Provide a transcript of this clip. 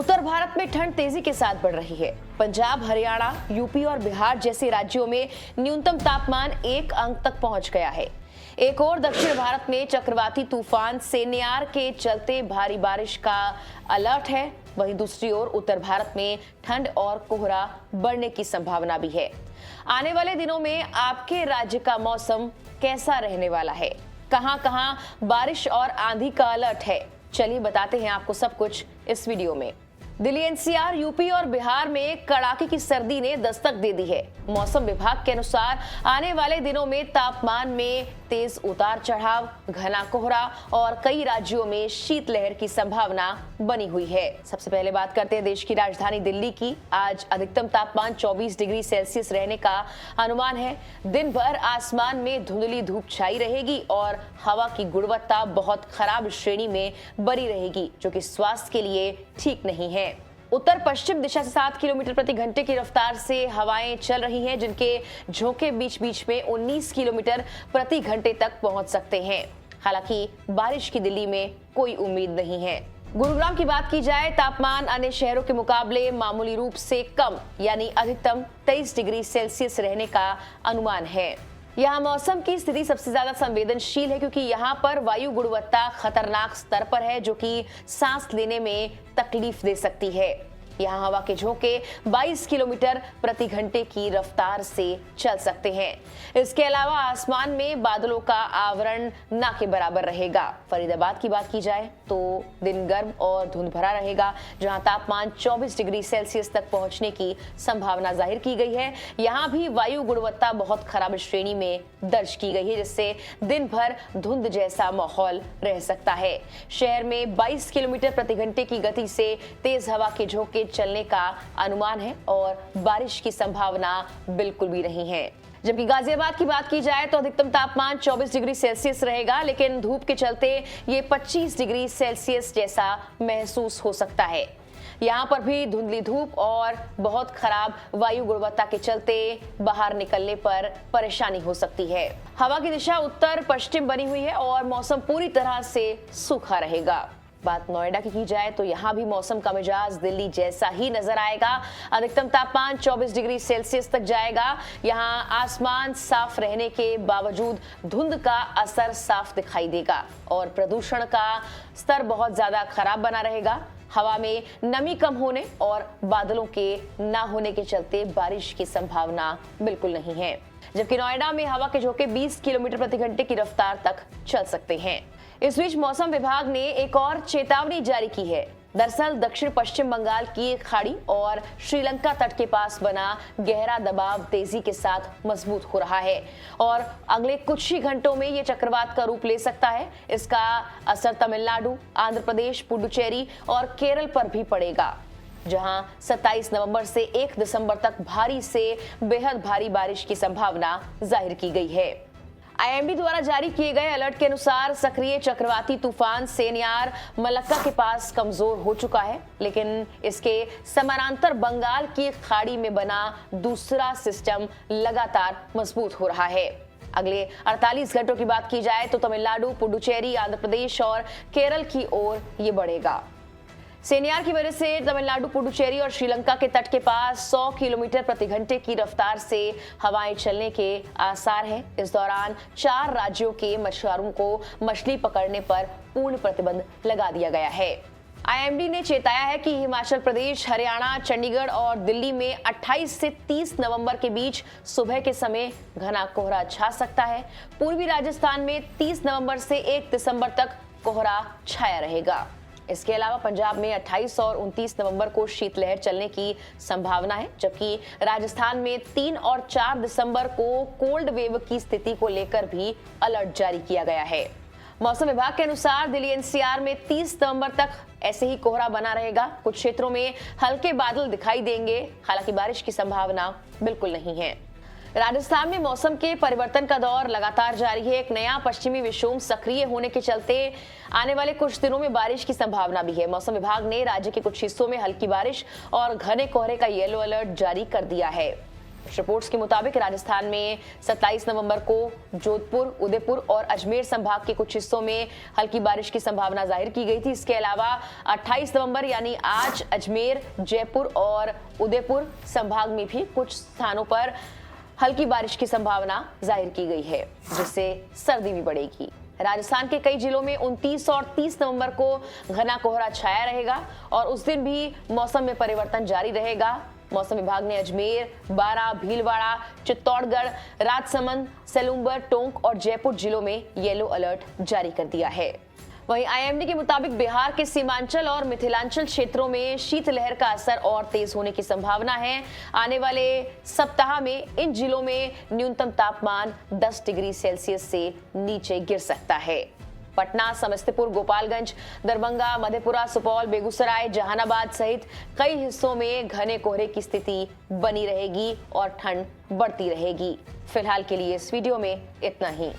उत्तर भारत में ठंड तेजी के साथ बढ़ रही है। पंजाब, हरियाणा, यूपी और बिहार जैसे राज्यों में न्यूनतम तापमान 1 अंक तक पहुंच गया है। एक और दक्षिण भारत में चक्रवाती तूफान सेनियार के चलते भारी बारिश का अलर्ट है। वहीं दूसरी ओर उत्तर भारत में ठंड और कोहरा बढ़ने की संभावना भी है। आने वाले दिनों में आपके राज्य का मौसम कैसा रहने वाला है, कहां-कहां बारिश और आंधी का अलर्ट है, चलिए बताते हैं आपको सब कुछ इस वीडियो में। दिल्ली, एनसीआर, यूपी और बिहार में कड़ाके की सर्दी ने दस्तक दे दी है। मौसम विभाग के अनुसार आने वाले दिनों में तापमान में तेज उतार चढ़ाव, घना कोहरा और कई राज्यों में शीतलहर की संभावना बनी हुई है। सबसे पहले बात करते हैं देश की राजधानी दिल्ली की। आज अधिकतम तापमान 24 डिग्री सेल्सियस रहने का अनुमान है। दिन भर आसमान में धुंधली धूप छाई रहेगी और हवा की गुणवत्ता बहुत खराब श्रेणी में बनी रहेगी, जो कि स्वास्थ्य के लिए ठीक नहीं है। उत्तर पश्चिम दिशा से 7 किलोमीटर प्रति घंटे की रफ्तार से हवाएं चल रही हैं, जिनके झोंके बीच बीच में 19 किलोमीटर प्रति घंटे तक पहुंच सकते हैं। हालांकि बारिश की दिल्ली में कोई उम्मीद नहीं है। गुरुग्राम की बात की जाए, तापमान अन्य शहरों के मुकाबले मामूली रूप से कम यानी अधिकतम 23 डिग्री सेल्सियस रहने का अनुमान है। यहाँ मौसम की स्थिति सबसे ज्यादा संवेदनशील है, क्योंकि यहाँ पर वायु गुणवत्ता खतरनाक स्तर पर है, जो कि सांस लेने में तकलीफ दे सकती है। यहाँ हवा के झोंके 22 किलोमीटर प्रति घंटे की रफ्तार से चल सकते हैं। इसके अलावा आसमान में बादलों का आवरण ना के बराबर रहेगा। फरीदाबाद की बात की जाए तो दिन गर्म और धुंध भरा रहेगा, जहां तापमान 24 डिग्री सेल्सियस तक पहुंचने की संभावना जाहिर की गई है। यहाँ भी वायु गुणवत्ता बहुत खराब श्रेणी में दर्ज की गई है, जिससे दिन भर धुंध जैसा माहौल रह सकता है। शहर में 22 किलोमीटर प्रति घंटे की गति से तेज हवा के झोंके चलने का अनुमान है और बारिश की संभावना बिल्कुल भी नहीं है। जबकि गाजियाबाद की बात की जाए तो अधिकतम तापमान 24 डिग्री सेल्सियस रहेगा, लेकिन धूप के चलते ये 25 डिग्री सेल्सियस जैसा महसूस हो सकता है। यहाँ पर भी धुंधली धूप और बहुत खराब वायु गुणवत्ता के चलते बाहर निकलने पर परेशानी हो सकती है। हवा की दिशा उत्तर पश्चिम बनी हुई है और मौसम पूरी तरह से सूखा रहेगा। बात नोएडा की जाए तो यहाँ भी मौसम का मिजाज दिल्ली जैसा ही नजर आएगा। अधिकतम तापमान 24 डिग्री सेल्सियस तक जाएगा। यहाँ आसमान साफ रहने के बावजूद धुंध का असर साफ दिखाई देगा और प्रदूषण का स्तर बहुत ज्यादा खराब बना रहेगा। हवा में नमी कम होने और बादलों के ना होने के चलते बारिश की संभावना बिल्कुल नहीं है। जबकि नोएडा में हवा के झोंके 20 किलोमीटर प्रति घंटे की रफ्तार तक चल सकते हैं। इस बीच मौसम विभाग ने एक और चेतावनी जारी की है। दरअसल दक्षिण पश्चिम बंगाल की खाड़ी और श्रीलंका तट के पास बना गहरा दबाव तेजी के साथ मजबूत हो रहा है और अगले कुछ ही घंटों में ये चक्रवात का रूप ले सकता है। इसका असर तमिलनाडु, आंध्र प्रदेश, पुडुचेरी और केरल पर भी पड़ेगा, जहां 27 नवंबर से 1 दिसंबर तक भारी से बेहद भारी बारिश की संभावना जाहिर की गई है। आईएमडी द्वारा जारी किए गए अलर्ट के अनुसार सक्रिय चक्रवाती तूफान सेनियार मलक्का के पास कमजोर हो चुका है, लेकिन इसके समानांतर बंगाल की खाड़ी में बना दूसरा सिस्टम लगातार मजबूत हो रहा है। अगले 48 घंटों की बात की जाए तो तमिलनाडु, पुडुचेरी, आंध्र प्रदेश और केरल की ओर ये बढ़ेगा। सेनियार की वजह से तमिलनाडु, पुडुचेरी और श्रीलंका के तट के पास 100 किलोमीटर प्रति घंटे की रफ्तार से हवाएं चलने के आसार हैं। इस दौरान 4 राज्यों के मछुआरों को मछली पकड़ने पर पूर्ण प्रतिबंध लगा दिया गया है। आईएमडी ने चेताया है कि हिमाचल प्रदेश, हरियाणा, चंडीगढ़ और दिल्ली में 28 से 30 नवंबर के बीच सुबह के समय घना कोहरा छा सकता है। पूर्वी राजस्थान में 30 नवंबर से 1 दिसंबर तक कोहरा छाया रहेगा। इसके अलावा पंजाब में 28 और 29 नवंबर को शीतलहर चलने की संभावना है, जबकि राजस्थान में 3 और 4 दिसंबर को कोल्ड वेव की स्थिति को लेकर भी अलर्ट जारी किया गया है। मौसम विभाग के अनुसार दिल्ली एनसीआर में 30 नवंबर तक ऐसे ही कोहरा बना रहेगा। कुछ क्षेत्रों में हल्के बादल दिखाई देंगे, हालांकि बारिश की संभावना बिल्कुल नहीं है। राजस्थान में मौसम के परिवर्तन का दौर लगातार जारी है। एक नया पश्चिमी विक्षोभ सक्रिय होने के चलते आने वाले कुछ दिनों में बारिश की संभावना भी है। मौसम विभाग ने राज्य के कुछ हिस्सों में हल्की बारिश और घने कोहरे का येलो अलर्ट जारी कर दिया है। रिपोर्ट्स के मुताबिक राजस्थान में 27 नवंबर को जोधपुर, उदयपुर और अजमेर संभाग के कुछ हिस्सों में हल्की बारिश की संभावना जाहिर की गई थी। इसके अलावा 28 नवंबर यानी आज अजमेर, जयपुर और उदयपुर संभाग में भी कुछ स्थानों पर हल्की बारिश की संभावना जाहिर की गई है, जिससे सर्दी भी बढ़ेगी। राजस्थान के कई जिलों में 29 और 30 नवंबर को घना कोहरा छाया रहेगा और उस दिन भी मौसम में परिवर्तन जारी रहेगा। मौसम विभाग ने अजमेर, बारां, भीलवाड़ा, चित्तौड़गढ़, राजसमंद, सेलूम्बर, टोंक और जयपुर जिलों में येलो अलर्ट जारी कर दिया है। वहीं आईएमडी के मुताबिक बिहार के सीमांचल और मिथिलांचल क्षेत्रों में शीतलहर का असर और तेज होने की संभावना है। आने वाले सप्ताह में इन जिलों में न्यूनतम तापमान 10 डिग्री सेल्सियस से नीचे गिर सकता है। पटना, समस्तीपुर, गोपालगंज, दरभंगा, मधेपुरा, सुपौल, बेगूसराय, जहानाबाद सहित कई हिस्सों में घने कोहरे की स्थिति बनी रहेगी और ठंड बढ़ती रहेगी। फिलहाल के लिए इस वीडियो में इतना ही।